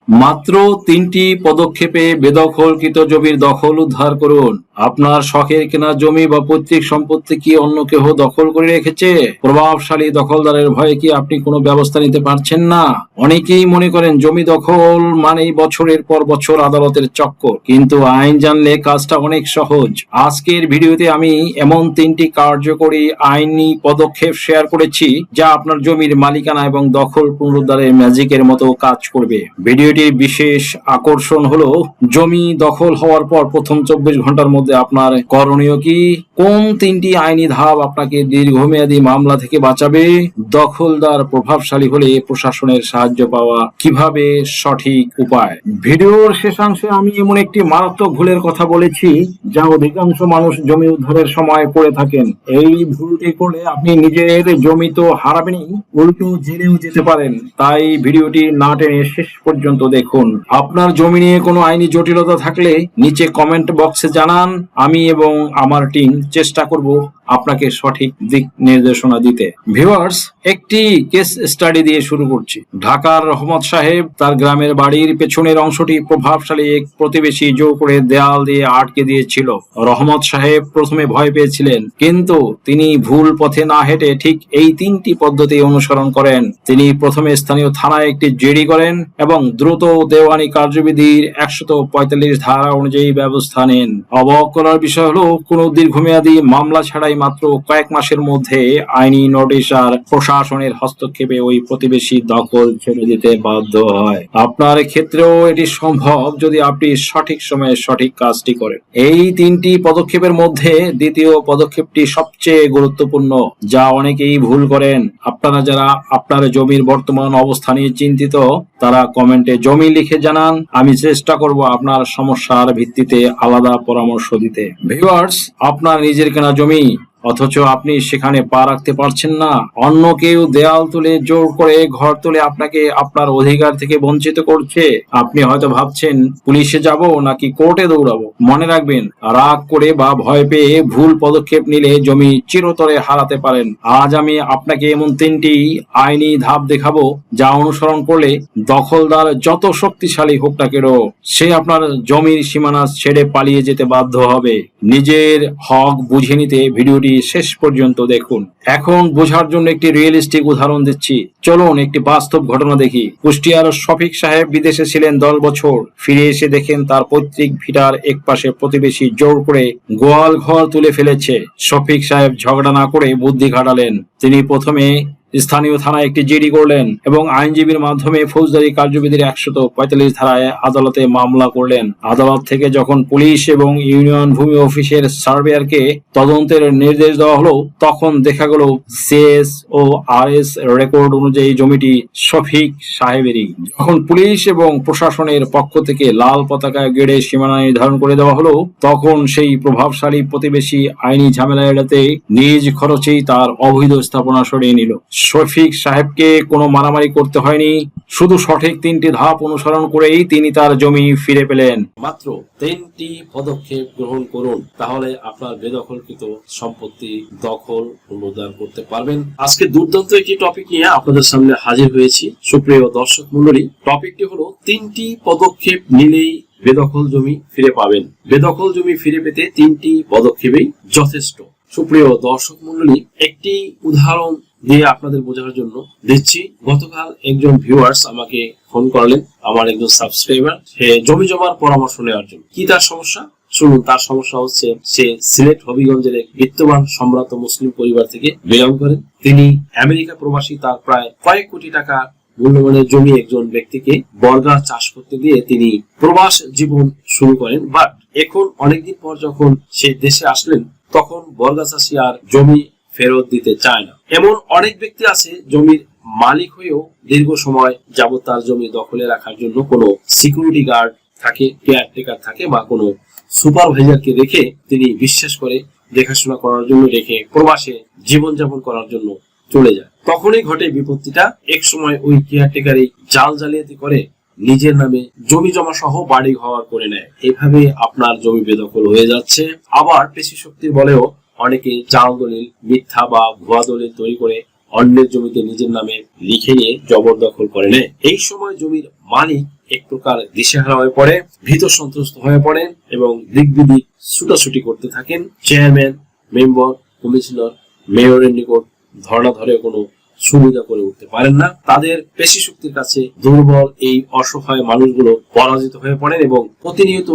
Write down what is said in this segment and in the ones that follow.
মাত্র ৩টি পদক্ষেপে বেদখলকৃত জমির দখল উদ্ধার করুন। আপনার শখের কেনা জমি বা পৈতৃক সম্পত্তি কি অন্য কেউ দখল করে রেখেছে? প্রভাবশালী দখলদারের ভয়ে কি আপনি কোনো ব্যবস্থা নিতে পারছেন না? অনেকেই মনে করেন জমি দখল মানেই বছরের পর বছর আদালতের চক্কর, কিন্তু আইন জানলে কাজটা অনেক সহজ। আজকের ভিডিওতে আমি এমন 3টি কার্যকরী আইনি পদক্ষেপ শেয়ার করেছি যা আপনার জমির মালিকানা এবং দখল পুনরুদ্ধারের ম্যাজিকের মতো কাজ করবে। ভিডিওটির বিশেষ আকর্ষণ হলো জমি দখল হওয়ার পর প্রথম 24 ঘন্টার মধ্যে আপনার করণীয় কি, কোন 3টি আইনি ধাপ আপনাকে দীর্ঘমেয়াদী মামলা থেকে বাঁচাবে, দখলদার প্রভাবশালী হলে প্রশাসনের সাহায্য পাওয়া কিভাবে সঠিক উপায়। ভিডিওর শেষাংশে আমি এমন একটি মারাত্মক ভুলের কথা বলেছি যা অধিকাংশ মানুষ জমি উদ্ধারের সময় করে থাকেন। এই ভুলটি করলে আপনি নিজের জমি তো হারাবেনই, উল্টো জেলেও যেতে পারেন। তাই ভিডিওটি না টেনে শেষ পর্যন্ত দেখুন। আপনার জমি নিয়ে কোনো আইনি জটিলতা থাকলে নিচে কমেন্ট বক্সে জানান। আমি এবং আমার টিম চেষ্টা করব আপনাকে সঠিক দিক নির্দেশনা দিতে। ভিউয়ার্স, একটি কেস স্টাডি দিয়ে শুরু করছি। ঢাকার রহমত সাহেব তার গ্রামের বাড়ির পেছনের অংশটি প্রভাবশালী এক প্রতিবেশী জোর করে দেয়াল দিয়ে আটকে দিয়েছিল। রহমত সাহেব প্রথমে ভয় পেয়েছিলেন, কিন্তু তিনি ভুল পথে না হেঁটে ঠিক এই 3টি পদ্ধতি অনুসরণ করেন। তিনি প্রথমে স্থানীয় থানায় একটি জিডি করেন এবং দ্রুত দেওয়ানি কার্যবিধির 145 ধারা অনুযায়ী ব্যবস্থা নেন। অবাক করার বিষয় হলো কোনো দীর্ঘমেয়াদী মামলা ছাড়াই মাত্র কয়েক মাসের মধ্যে আইনি নোটিশ আর প্রশাসনের হস্তক্ষেপে ওই প্রতিবেশী দখল ছেড়ে দিতে বাধ্য হয়। আপনার ক্ষেত্রেও এটি সম্ভব যদি আপনি সঠিক সময়ে সঠিক কাজটি করেন। এই 3টি পদক্ষেপের মধ্যে দ্বিতীয় পদক্ষেপটি সবচেয়ে গুরুত্বপূর্ণ, যা অনেকেই ভুল করেন। আপনারা যারা আপনার জমির বর্তমান অবস্থা নিয়ে চিন্তিত তারা কমেন্টে জমি লিখে জানান। আমি চেষ্টা করব আপনার সমস্যার ভিত্তিতে আলাদা পরামর্শ দিতে। ভিউয়ার্স, আপনার নিজের কেনা জমি অথচ আপনি সেখানে পা রাখতে পারছেন না। অন্য কেউ দেয়াল তুলে জোর করে ঘর তুলে আপনাকে আপনার অধিকার থেকে বঞ্চিত করছে। আপনি হয়তো ভাবছেন পুলিশে যাব নাকি কোর্টে দৌড়াবো। মনে রাখবেন, রাগ করে বা ভয় পেয়ে ভুল পদক্ষেপ নিলে জমি চিরতরে হারাতে পারেন। আজ আমি আপনাকে এমন 3টি আইনি ধাপ দেখাবো যা অনুসরণ করলে দখলদার যত শক্তিশালী হোক না কেন সে আপনার জমির সীমানা ছেড়ে পালিয়ে যেতে বাধ্য হবে। নিজের হক বুঝে নিতে ভিডিওটি শেষ পর্যন্ত দেখুন। এখন বোঝার জন্য একটি রিয়েলিস্টিক উদাহরণ দিচ্ছি। চলুন একটি বাস্তব ঘটনা দেখি। কুষ্টিয়ার শফিক সাহেব বিদেশে ছিলেন 10 বছর। ফিরে এসে দেখেন তার পৈতৃক ভিটার এক পাশে প্রতিবেশী জোর করে গোয়াল ঘর তুলে ফেলেছে। শফিক সাহেব ঝগড়া না করে বুদ্ধি খাটালেন। তিনি প্রথমে স্থানীয় থানায় একটি জিডি করলেন এবং আইনজীবীর মাধ্যমে ফৌজদারি কার্যবিধির 145 ধারায় আদালতে মামলা করলেন। আদালত থেকে যখন পুলিশ এবং ইউনিয়ন ভূমি অফিসের সার্ভেয়ারকে তদন্তের নির্দেশ দেওয়া হলো, তখন দেখা গেল সিএস ও আরএস রেকর্ড অনুযায়ী জমিটি শফিক সাহেবেরই। যখন পুলিশ এবং প্রশাসনের পক্ষ থেকে লাল পতাকা গেড়ে সীমানা নির্ধারণ করে দেওয়া হলো, তখন সেই প্রভাবশালী প্রতিবেশী আইনি ঝামেলা এড়াতে নিজ খরচেই তার অবৈধ স্থাপনা সরিয়ে নিল। শফিক সাহেবকে কোনো মারামারি করতে হয়নি, শুধু সঠিক 3টি ধাপ অনুসরণ করেই তিনি তার জমি ফিরে পেলেন। মাত্র 3টি পদক্ষেপ গ্রহণ করুন, তাহলে আপনার বেদখলকৃত সম্পত্তি দখল পুনরুদ্ধার করতে পারবেন। আজকে দুর্দান্ত একটি টপিক নিয়ে আপনাদের সামনে হাজির হয়েছি। সুপ্রিয় দর্শক মণ্ডলী, টপিকটি হলো 3টি পদক্ষেপ নিলেই বেদখল জমি ফিরে পাবেন। বেদখল জমি ফিরে পেতে 3টি পদক্ষেপই যথেষ্ট। সুপ্রিয় দর্শক মণ্ডলী, একটি উদাহরণ দিয়ে আপনাদের বোঝানোর জন্য দিচ্ছি। গতকাল একজন ভিউয়ার্স আমাকে ফোন করলেন, আমার একজন সাবস্ক্রাইবার, সে জমি জমার পরামর্শ নেওয়ার জন্য। কি তার সমস্যা শুনুন। তার সমস্যা হচ্ছে সে সিলেট হবিগঞ্জের এক বিত্তবান সম্ভ্রান্ত মুসলিম পরিবার থেকে বিলং করেন। তিনি আমেরিকা প্রবাসী। তার প্রায় কয়েক কোটি টাকা মূল্যমানের জমি একজন ব্যক্তিকে বর্গা চাষ করতে দিয়ে তিনি প্রবাস জীবন শুরু করেন। বাট এখন অনেকদিন পর যখন সে দেশে আসলেন, তখন বর্গা চাষী আর জমি ফেরত দিতে চায় না। এমন অনেক ব্যক্তি আছে জমির মালিক হয়েও দীর্ঘ সময় যাবত তার জমি দখলে রাখার জন্য কোনো সিকিউরিটি গার্ড থাকে, কেয়ারটেকার থাকে বা কোনো সুপারভাইজারকে রেখে তিনি বিশ্বাস করে দেখাশোনা করার জন্য রেখে প্রবাসে জীবনযাপন করার জন্য চলে যায়। তখনই ঘটে বিপত্তিটা। এক সময় ওই কেয়ারটেকারই জাল জালিয়াতি করে নিজের নামে জমি জমা সহ বাড়ি ঘর করে নেয়। এভাবে আপনার জমি বেদখল হয়ে যাচ্ছে। আবার পেশি শক্তির বলেও অনেকে জাল দলিল, মিথ্যা বা ভুয়া দলিল তৈরি করে অন্যের জমিতে নিজের নামে লিখে নিয়ে জবরদখল করে নেয়। এই সময় জমির মালিক এক প্রকার দিশেহারা হয়ে পড়ে, ভীত সন্ত্রস্ত হয়ে পড়েন এবং দিক বিদিক ছুটাছুটি করতে থাকেন। চেয়ারম্যান, মেম্বার, কমিশনার, মেয়রের নিকট ধর্ণা ধরে কোনো সুবিধা করে উঠতে পারেন না। তাদের পেশি শক্তির কাছে দুর্বল এই অসহায় মানুষগুলো পরাজিত হয়ে পড়েন এবং প্রতিনিয়ত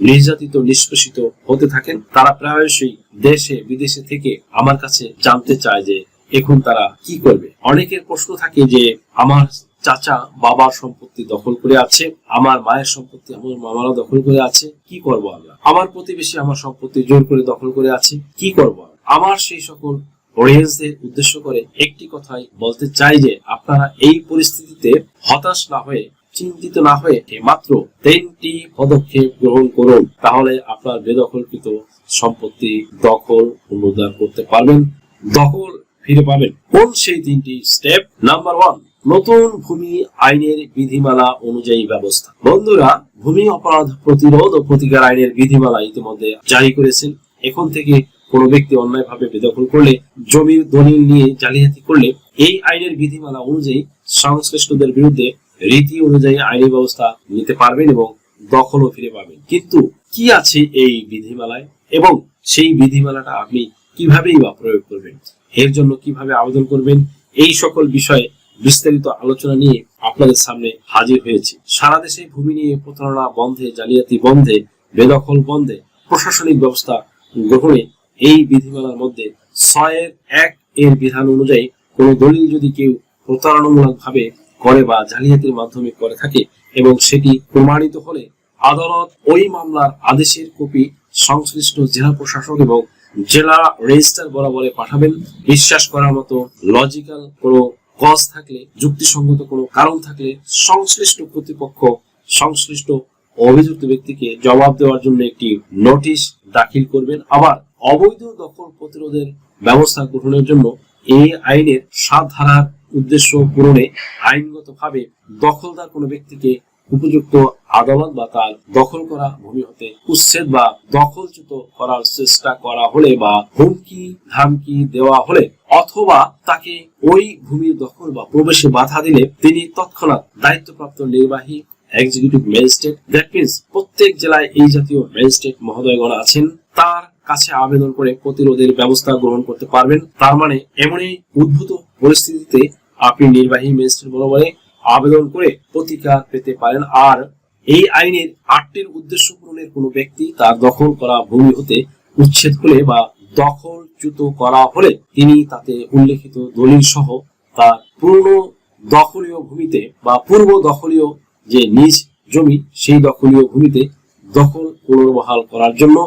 নির্যাতিত, নিষ্পেষিত হতে থাকেন। তারা প্রায়শই দেশে বিদেশে থেকে আমার কাছে জানতে চায় যে এখন তারা কি করবে। অনেকের প্রশ্ন থাকে যে আমার চাচা বাবার সম্পত্তি দখল করে আছে, আমার মায়ের সম্পত্তি আমার মামারা দখল করে আছে, কি করব আমরা? আমার প্রতিবেশী আমার সম্পত্তি জোর করে দখল করে আছে, কি করব? আমার সেই সকল অডিয়েন্সদের উদ্দেশ্য করে একটি কথাই বলতে চাই যে আপনারা এই পরিস্থিতিতে হতাশ না হয়ে, চিন্তিত না হয়ে মাত্র 3টি পদক্ষেপ গ্রহণ করুন, তাহলে আপনার বেদখলকৃত সম্পত্তি দখল পুনরুদ্ধার করতে পারবেন, দখল ফিরে পাবেন। কোন সেই 3টি স্টেপ? নাম্বার 1, নতুন ভূমি আইনের বিধিমালা অনুযায়ী ব্যবস্থা। বন্ধুরা, ভূমি অপরাধ প্রতিরোধ ও প্রতিকার আইনের বিধিমালা ইতিমধ্যে জারি করেছেন। এখন থেকে কোনো ব্যক্তি অন্যায়ভাবে বেদখল করলে, জমির দলিল নিয়ে জালিয়াতি করলে এই আইনের বিধিমালা অনুযায়ী সংশ্লিষ্টদের বিরুদ্ধে রীতি অনুযায়ী আইনি ব্যবস্থা নিতে পারবেন এবং দখলও ফিরে পাবেন। কিন্তু কি আছে এই বিধিমালায় এবং সেই বিধিমালাটা আপনি কিভাবেই বা প্রয়োগ করবেন, এর জন্য কিভাবে আবেদন করবেন, এই সকল বিষয়ে বিস্তারিত আলোচনা নিয়ে আপনাদের সামনে হাজির হয়েছে। সারা দেশে ভূমি নিয়ে প্রতারণা বন্ধে, জালিয়াতি বন্ধে, বেদখল বন্ধে প্রশাসনিক ব্যবস্থা গ্রহণে এই বিধিমালার মধ্যে 6(1) এর বিধান অনুযায়ী কোন দলিল যদি কেউ প্রতারণামূলক ভাবে করে বা জালিয়াতির মাধ্যমে করে থাকে এবং সেটি প্রমাণিত হলে আদালত ওই মামলার আদেশের কপি সংশ্লিষ্ট জেলা প্রশাসক এবং জেলা রেজিস্ট্রার বরাবরে পাঠাবেন। বিশ্বাস করার মতো লজিক্যাল কোনো কজ থাকলে, যুক্তিসঙ্গত কোনো কারণ থাকলে সংশ্লিষ্ট কর্তৃপক্ষ সংশ্লিষ্ট অভিযুক্ত ব্যক্তিকে জবাব দেওয়ার জন্য একটি নোটিশ দাখিল করবেন। আবার অবৈধ দখল প্রতিরোধের ব্যবস্থা গ্রহণের জন্য এই আইনের 7 ধারার উদ্দেশ্য পূরণে আইনগতভাবে দখলদার কোনো ব্যক্তিকে উপযুক্ত আদালত বা তার দখল করা ভূমি হতে উচ্ছেদ বা দখলচ্যুত করার চেষ্টা করা হলে বা হুমকি ধামকি দেওয়া হলে অথবা তাকে ওই ভূমির দখল বা প্রবেশে বাধা দিলে তিনি তৎক্ষণাৎ দায়িত্বপ্রাপ্ত নির্বাহী এক্সিকিউটিভ ম্যাজিস্ট্রেট, দ্যাট মিন্স প্রত্যেক জেলায় এই জাতীয় ম্যাজিস্ট্রেট মহোদয়গণ আছেন, তার কাছে আবেদন করে প্রতিরোধের ব্যবস্থা গ্রহণ করতে পারবেন। তার মানে এমনই উদ্ভূত পরিস্থিতিতে আপনি নির্বাহী ম্যাজিস্ট্রেট বরাবরে আবেদন করে প্রতিকার পেতে পারেন। আর এই আইনের 8টির উদ্দেশ্য পূরণের কোনো ব্যক্তি তার দখল করা ভূমি হতে উচ্ছেদ হলে বা দখলচ্যুত করা হলে তিনি তাতে উল্লেখিত দলিল সহ তার পূর্ণ দখলীয় ভূমিতে বা পূর্ব দখলীয় যে নিজ জমি সেই দখলীয় ভূমিতে দখল পুনর্বহাল করার জন্য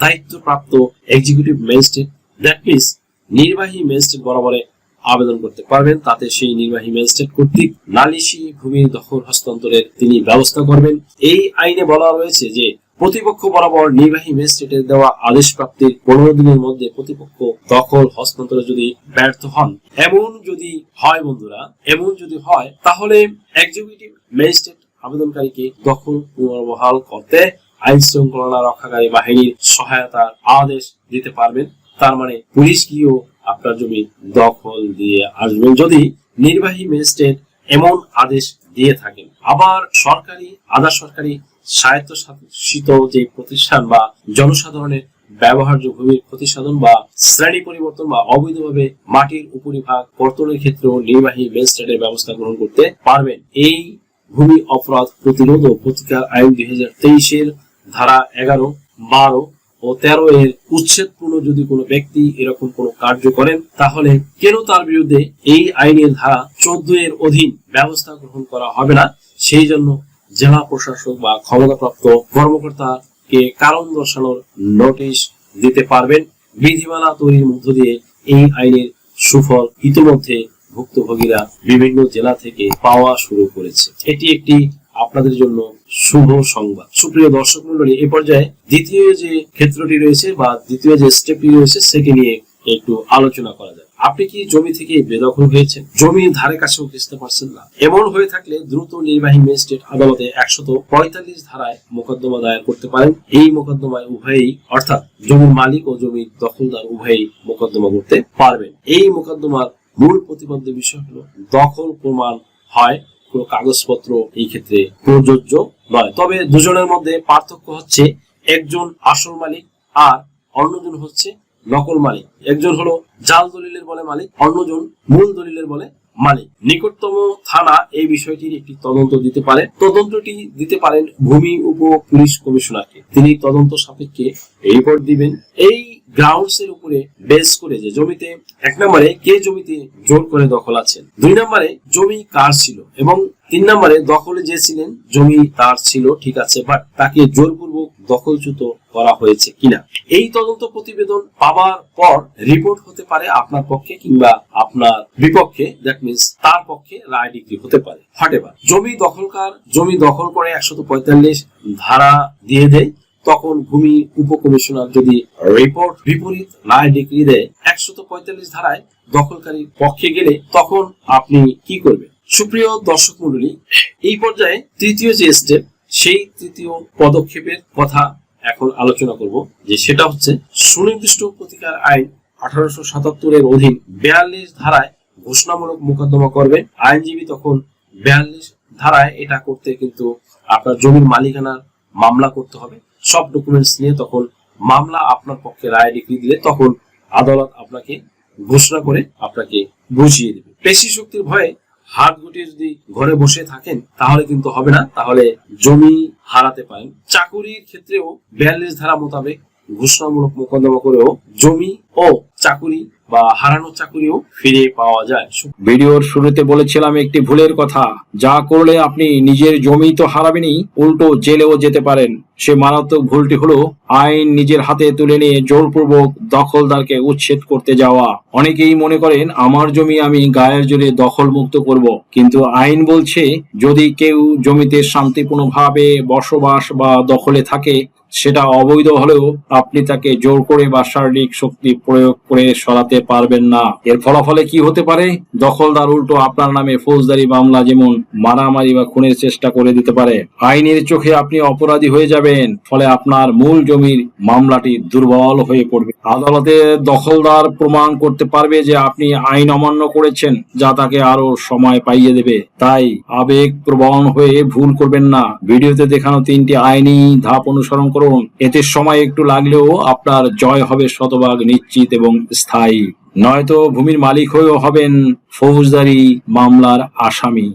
দায়িত্বপ্রাপ্ত এক্সিকিউটিভ ম্যাজিস্ট্রেট, দ্যাট মিন্স নির্বাহী ম্যাজিস্ট্রেট বরাবরে আবেদন করতে পারবেন। তাতে সেই নির্বাহী ম্যাজিস্ট্রেট কর্তৃক নালিশি ভূমির দখল হস্তান্তরের তিনি ব্যবস্থা করবেন। এই আইনে বলা রয়েছে যে প্রতিপক্ষ বরাবর নির্বাহী ম্যাজিস্ট্রেটের দেওয়া আদেশ প্রাপ্তির 15 দিনের মধ্যে প্রতিপক্ষ দখল হস্তান্তরে যদি ব্যর্থ হন, এমন যদি হয় বন্ধুরা, এমন যদি হয় তাহলে এক্সিকিউটিভ ম্যাজিস্ট্রেট আবেদনকারীকে দখল পুনর্বহাল করতে আইন শৃঙ্খলা রক্ষাকারী বাহিনীর সহায়তার আদেশ দিতে পারবেন। তার মানে পুলিশ গিয়েও আপনার জমি দখল দিয়ে আসবেন যদি নির্বাহী ম্যাজিস্ট্রেট এমন আদেশ দিয়ে থাকেন। আবার সরকারি, আধা সরকারি, স্বায়ত্তশাসিত যে প্রতিষ্ঠান বা জনসাধারণের ব্যবহার্য ভূমির প্রতিসাধন বা শ্রেণী পরিবর্তন বা অবৈধভাবে মাটির উপরিভাগ কর্তনের ক্ষেত্রেও নির্বাহী ম্যাজিস্ট্রেটের ব্যবস্থা গ্রহণ করতে পারবেন। এই ভূমি অপরাধ প্রতিরোধ ও প্রতিকার আইন 2023-এর ধারা 11, 12 ও 13 এর উচ্ছেদপূর্ণ যদি কোনো ব্যক্তি এরকম কোনো কার্য করেন তাহলে কেন তার বিরুদ্ধে এই আইনের ধারা 14 এর অধীন ব্যবস্থা গ্রহণ করা হবে না, সেই জন্য জেলা প্রশাসক বা ক্ষমতাপ্রাপ্ত কর্মকর্তাকে কারণ দর্শানোর নোটিশ দিতে পারবেন। বিধিমালা তৈরির মধ্য দিয়ে এই আইনের সুফল ইতিমধ্যে ভুক্তভোগীরা বিভিন্ন জেলা থেকে পাওয়া শুরু করেছে। এটি একটি আপনাদের জন্য শুভ সংবাদ। সুপ্রিয় দর্শক মন্ডলী, এই পর্যায়ে দ্বিতীয় যে ক্ষেত্রটি রয়েছে বা দ্বিতীয় যে স্টেপটি রয়েছে সেটি নিয়ে একটু আলোচনা করা যায়। আপনি কি জমি থেকে বেদখল হয়েছেন, জমির ধারে কাছেও ঘেঁষতে পারছেন না, এমন হয়ে থাকলে দ্রুত নির্বাহী ম্যাজিস্ট্রেট আদালতে 145 ধারায় মোকদ্দমা দায়ের করতে পারেন। এই মোকদ্দমায় উভয়ই অর্থাৎ জমির মালিক ও জমির দখলদার উভয়ই মোকদ্দমা করতে পারবেন। এই মোকদ্দমার মূল প্রতিপাদ্য বিষয় হলো দখল প্রমাণ হয়, কোনো কাগজপত্র এই ক্ষেত্রে প্রযোজ্য নয়। তবে দুজনের মধ্যে পার্থক্য হচ্ছে একজন আসল মালিক আর অন্যজন হচ্ছে নকল মালিক। একজন হলো জাল দলিলের বলে মালিক, অন্যজন মূল দলিলের বলে মালিক। নিকটতম থানা এই বিষয়টির একটি তদন্ত দিতে পারে। তদন্তটি দিতে পারেন ভূমি উপ পুলিশ কমিশনারকে। তিনি তদন্ত সাপেক্ষে রিপোর্ট দিবেন। এই গ্রাউন্ডস এর উপরে বেস করে যে জমিতে 1 নম্বরে কে জমিতে জোর করে দখল আছেন, 2 নম্বরে জমি কার ছিল, এবং 3 নম্বরে দখলে যে ছিলেন জমি তার ছিল ঠিক আছে, বাট তাকে জোরপূর্বক দখলচ্যুত করা হয়েছে কিনা। এই তদন্ত প্রতিবেদন পাওয়ার পর রিপোর্ট হতে পারে আপনার পক্ষে কিংবা আপনার বিপক্ষে। দ্যাট মিন্স তার পক্ষে রায় ডিগ্রি হতে পারে। হটেবার জমি দখলকার জমি দখল করে 145 ধারা দিয়ে দেয়, তখন ভূমি উপকমিশনার যদি রিপোর্ট বিপরীত রায় ডিগ্রি দেয় 145 ধারায় দখলকারীর পক্ষে গেলে তখন আপনি কি করবেন? সুপ্রিয় দর্শক মণ্ডলী, এই পর্যায়ে তৃতীয় যে স্টেপ, সেই তৃতীয় পদক্ষেপের কথা এখন আলোচনা করব, যে সেটা হচ্ছে সুনির্দিষ্ট প্রতিকার আইন 1877 এর অধীন 42 ধারায় ঘোষণামূলক মোকদ্দমা করবে আইনজীবী। তখন 42 ধারায় এটা করতে কিন্তু আপনার জমির মালিকানার মামলা করতে হবে, সব ডকুমেন্টস নিয়ে। তখন মামলা আপনার পক্ষে রায় ডিগ্রি দিলে তখন আদালত আপনাকে ঘোষণা করে আপনাকে বুঝিয়ে দেবে। পেশি শক্তির ভয়ে হাত গুটিয়ে যদি ঘরে বসে থাকেন তাহলে কিন্তু হবে না, তাহলে জমি হারাতে পারেন। চাকুরির ক্ষেত্রেও 42 ধারা মোতাবেক ঘোষণামূলক মোকদ্দমা করেও জমি ও চাকুরি বা হারানো চাকুরিও ফিরে পাওয়া যায়। ভিডিওর শুরুতে বলেছিলাম একটি ভুলের কথা, যা করলে আপনি নিজের জমি তো হারাবেনই, উল্টো জেলেও যেতে পারেন। সে মারাত্মক ভুলটি হলো আইন নিজের হাতে তুলে নিয়ে জোরপূর্বক দখলদারকে উচ্ছেদ করতে যাওয়া। অনেকেই মনে করেন আমার জমি আমি গায়ের জোরে দখল মুক্ত করব, কিন্তু আইন বলছে যদি কেউ জমিতে শান্তিপূর্ণভাবে বসবাস বা দখলে থাকে সেটা অবৈধ হলেও আপনি তাকে জোর করে বা শারীরিক শক্তি প্রয়োগ করে সরাতে পারবেন না। এর ফলাফলে কি হতে পারে? দখলদার উল্টো আপনার নামে ফৌজদারি মামলা, যেমন মারামারি বা খুনের চেষ্টা করে দিতে পারে। আইনের চোখে আপনি অপরাধী হয়ে যাবেন, ফলে আপনার মূল জমির মামলাটি দুর্বল হয়ে পড়বে। আদালতে দখলদার প্রমাণ করতে পারবে যে আপনি আইন অমান্য করেছেন, যা তাকে আরো সময় পাইয়ে দেবে। তাই আবেগ প্রবণ হয়ে ভুল করবেন না। ভিডিওতে দেখানো 3টি আইনি ধাপ অনুসরণ করুন, এতে সময় একটু লাগলেও আপনার জয় হবে শতভাগ নিশ্চিত এবং স্থায়ী। নয়তো ভূমির মালিক হয়েও হবেন ফৌজদারি মামলার আসামি।